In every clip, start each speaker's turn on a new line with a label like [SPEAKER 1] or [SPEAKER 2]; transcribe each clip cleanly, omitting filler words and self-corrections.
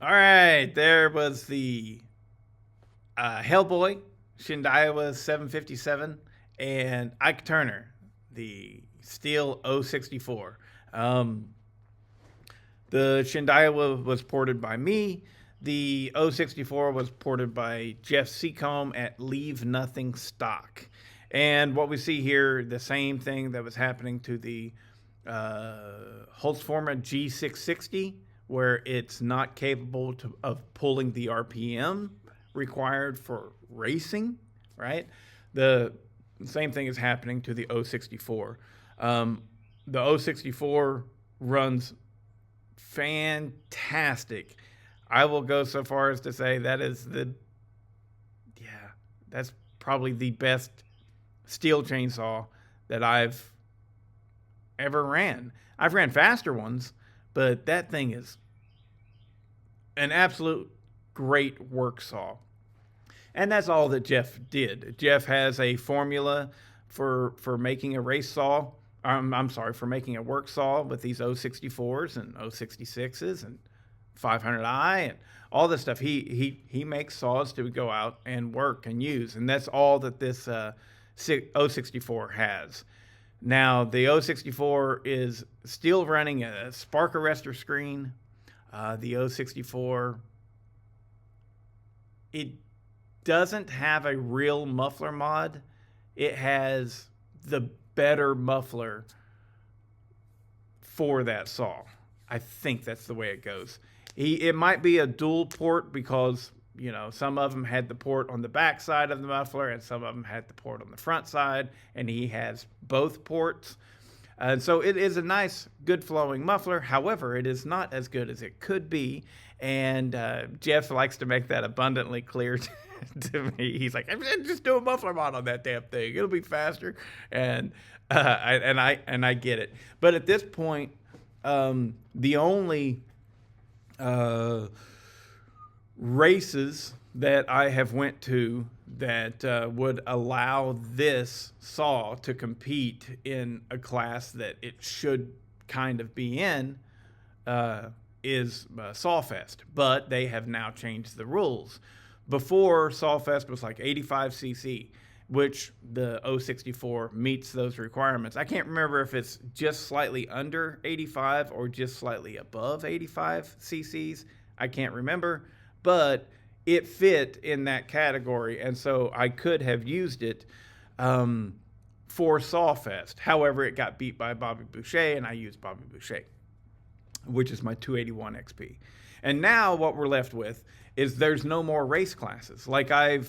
[SPEAKER 1] All right, there was the Hellboy, Shindaiwa 757, and Ike Turner, the Stihl 064. Um, the Shindaiwa was ported by me. The 064 was ported by Jeff Seacombe at Leave Nothing Stock. And what we see here, the same thing that was happening to the Holtzforma G660, where it's not capable of pulling the RPM required for racing, right? The same thing is happening to the 064. The 064 runs fantastic. I will go so far as to say yeah, that's probably the best steel chainsaw that I've ever ran. I've ran faster ones, but that thing is an absolute great work saw. And that's all that Jeff did. Jeff has a formula for making a race saw. I'm sorry, for making a work saw with these 064s and 066s and 500i and all this stuff. He makes saws to go out and work and use, and that's all that this 064 has. Now the 064 is still running a spark arrestor screen. The 064, it doesn't have a real muffler mod. It has the better muffler for that saw. I think that's the way it goes. It might be a dual port because, you know, some of them had the port on the back side of the muffler and some of them had the port on the front side, and he has both ports. And so it is a nice, good flowing muffler. However, it is not as good as it could be. And Jeff likes to make that abundantly clear to me. He's like, just do a muffler mod on that damn thing. It'll be faster. And I get it. But at this point, the only races that I have went to that would allow this saw to compete in a class that it should kind of be in is Sawfest. But they have now changed the rules. Before, Sawfest was like 85cc, which the 064 meets those requirements. I can't remember if it's just slightly under 85 or just slightly above 85 cc's. I can't remember, but it fit in that category, and so I could have used it for Sawfest. However, it got beat by Bobby Boucher, and I used Bobby Boucher, which is my 281 XP. And now what we're left with is there's no more race classes. Like I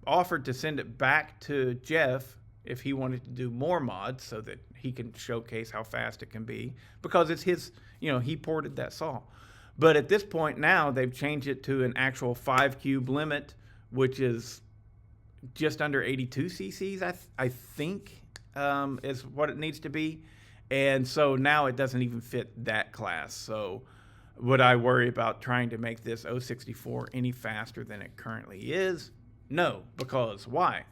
[SPEAKER 1] offered to send it back to Jeff if he wanted to do more mods so that he can showcase how fast it can be, because it's his, you know, he ported that saw. But at this point now, they've changed it to an actual 5 cube limit, which is just under 82 cc's, I think, is what it needs to be. And so now it doesn't even fit that class. So would I worry about trying to make this 064 any faster than it currently is? No, because why?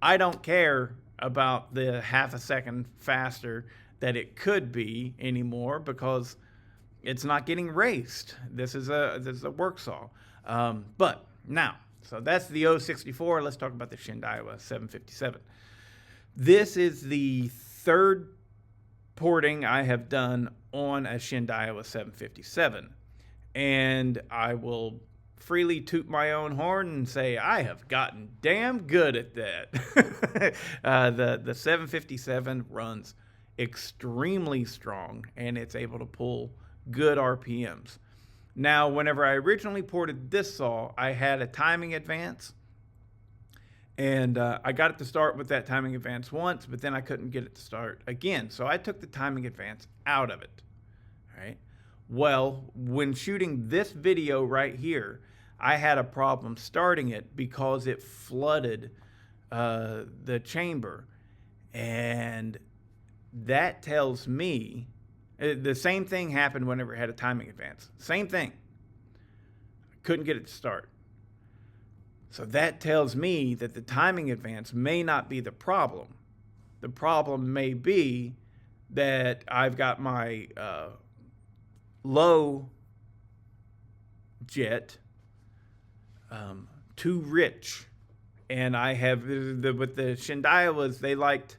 [SPEAKER 1] I don't care about the half a second faster that it could be anymore, because it's not getting raced. This is a work saw. But now, so that's the 064. Let's talk about the Shindaiwa 757. This is the third porting I have done on a Shindaiwa 757. And I will freely toot my own horn and say I have gotten damn good at that. The 757 runs extremely strong, and it's able to pull good RPMs. Now, whenever I originally ported this saw, I had a timing advance, and I got it to start with that timing advance once, but then I couldn't get it to start again. So I took the timing advance out of it. All right. Well, when shooting this video right here, I had a problem starting it because it flooded the chamber. And that tells me the same thing happened whenever it had a timing advance. Same thing. Couldn't get it to start. So that tells me that the timing advance may not be the problem. The problem may be that I've got my low jet too rich. And I have, with the Shindaiwas, they liked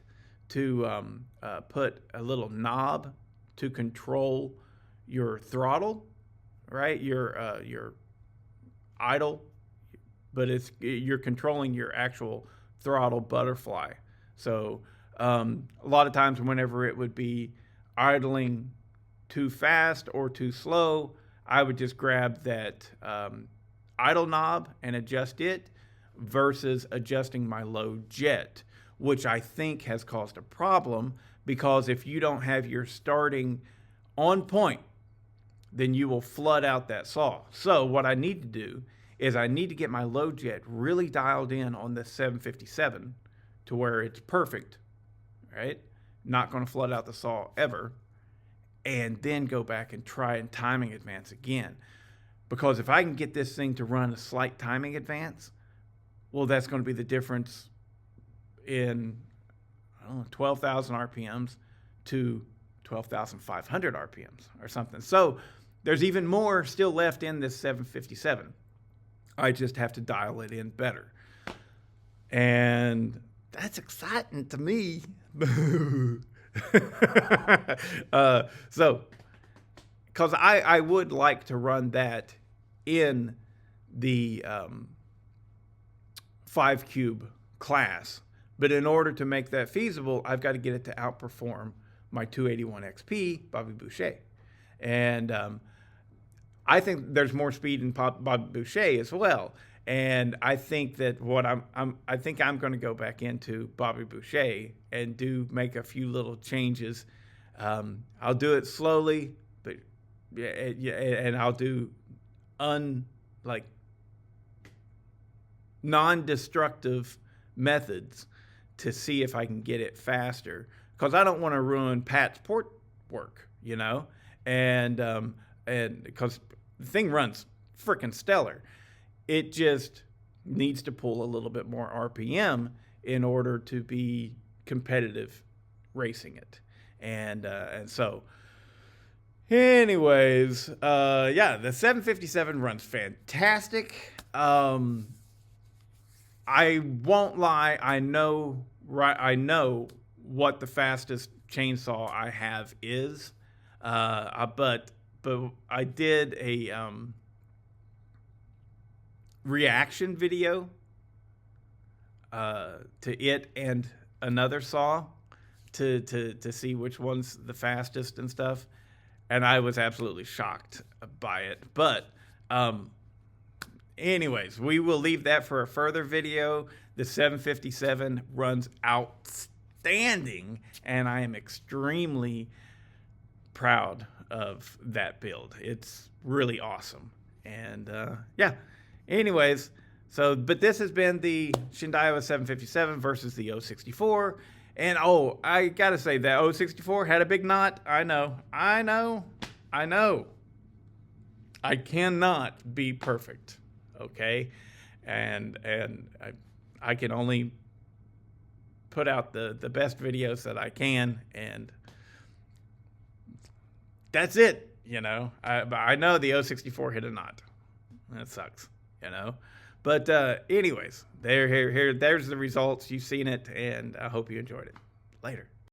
[SPEAKER 1] to put a little knob to control your throttle, right? Your idle, but you're controlling your actual throttle butterfly. So a lot of times, whenever it would be idling too fast or too slow, I would just grab that idle knob and adjust it versus adjusting my low jet, which I think has caused a problem, because if you don't have your starting on point, then you will flood out that saw. So what I need to do is I need to get my low jet really dialed in on the 757 to where it's perfect, right? Not going to flood out the saw ever. And then go back and try and timing advance again. Because if I can get this thing to run a slight timing advance, well, that's going to be the difference in 12,000 RPMs to 12,500 RPMs or something. So there's even more still left in this 757. I just have to dial it in better. And that's exciting to me. So, because I would like to run that in the 5 cube class, but in order to make that feasible, I've got to get it to outperform my 281 XP Bobby Boucher. And I think there's more speed in Bobby Boucher as well. And I think that I think I'm going to go back into Bobby Boucher and make a few little changes. I'll do it slowly, but and I'll do non-destructive methods to see if I can get it faster, because I don't want to ruin Pat's port work, and because the thing runs freaking stellar. It just needs to pull a little bit more RPM in order to be competitive racing it. And so anyways, the 757 runs fantastic. I won't lie. I know what the fastest chainsaw I have is. But I did a reaction video to it and another saw to see which one's the fastest and stuff, and I was absolutely shocked by it. But anyways, we will leave that for a further video. The 757 runs outstanding, and I am extremely proud of that build. It's really awesome. And anyways, but this has been the Shindaiwa 757 versus the 064. And I gotta say, that 064 had a big knot. I know. I cannot be perfect, okay? And I can only put out the best videos that I can, and that's it, I know the 064 hit a knot. That sucks, But anyways, there's the results. You've seen it, and I hope you enjoyed it. Later.